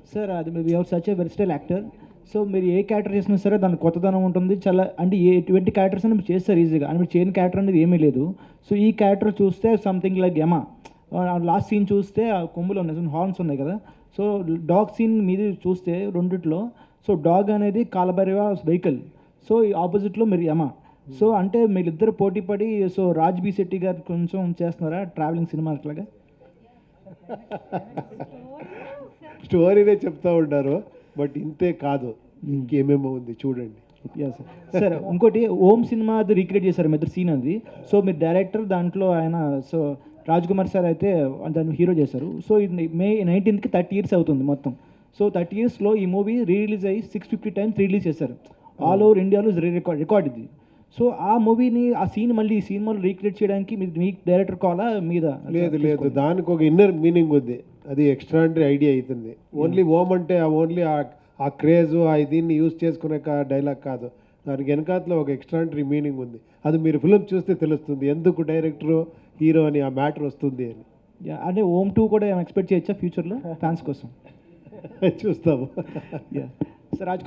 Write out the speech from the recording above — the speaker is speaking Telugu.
సార్ అది మీరు your such a versatile actor. So మీరు ఏ క్యారెక్టర్ చేసినా సరే దానికి కొత్తదనం ఉంటుంది. చాలా అంటే ఎటువంటి క్యారెక్టర్స్ అని మీరు చేస్తారు ఈజీగా. అని మీరు చేయని క్యారెక్టర్ అనేది ఏమీ లేదు. సో ఈ క్యారెక్టర్ చూస్తే సంథింగ్ లైక్ యమ. లాస్ట్ సీన్ చూస్తే ఆ కొమ్ములు ఉన్నాయి, హార్న్స్ ఉన్నాయి కదా. సో డాగ్ సీన్ మీది చూస్తే రెండిట్లో, సో డాగ్ అనేది కాలభైరవ వెహికల్, సో ఈ ఆపోజిట్లో మీరు యమ. సో అంటే మీరిద్దరు పోటీ పడి సో రాజ్ బి శెట్టి గారు కొంచెం చేస్తున్నారా ట్రావెలింగ్ సినిమా అట్లాగా? స్టోరీనే చెప్తా ఉంటారు, బట్ ఇంతే కాదు, ఇంకేమేమో ఉంది చూడండి. Yes sir. ఇంకోటి ఓం సినిమా అది రీక్రియేట్ చేశారు మీ ఇద్దరు సీన్ అది. సో మీరు డైరెక్టర్, దాంట్లో ఆయన సో రాజ్ కుమార్ సార్ అయితే దాన్ని హీరో చేశారు. సో ఇది మే 19th 30 years అవుతుంది మొత్తం. సో 30 yearsలో ఈ మూవీ రిలీజ్ అయ్యి 650 times రిలీజ్ చేశారు. ఆల్ ఓవర్ ఇండియాలో రికార్డ్ ఇది. సో ఆ మూవీని ఆ సీన్ మళ్ళీ ఈ సినిమాలో రీక్రియేట్ చేయడానికి మీ డైరెక్టర్ కావాలా మీద? లేదు లేదు, దానికి ఒక ఇన్నర్ మీనింగ్ ఉంది, అది ఎక్స్ట్రాండరీ ఐడియా అవుతుంది. ఓన్లీ ఓం అంటే ఓన్లీ ఆ క్రేజ్ దీన్ని యూజ్ చేసుకునే డైలాగ్ కాదు, దానికి వెనకాతలో ఒక ఎక్స్ట్రాండరీ మీనింగ్ ఉంది. అది మీరు ఫిలిం చూస్తే తెలుస్తుంది ఎందుకు డైరెక్టర్ హీరో అని ఆ మ్యాటర్ వస్తుంది అని. అంటే ఓం 2 కూడా ఎక్స్పెక్ట్ చేయొచ్చా ఫ్యూచర్లో ఫ్యాన్స్ కోసం? చూస్తాము. సార్ రాజ్ కుమార్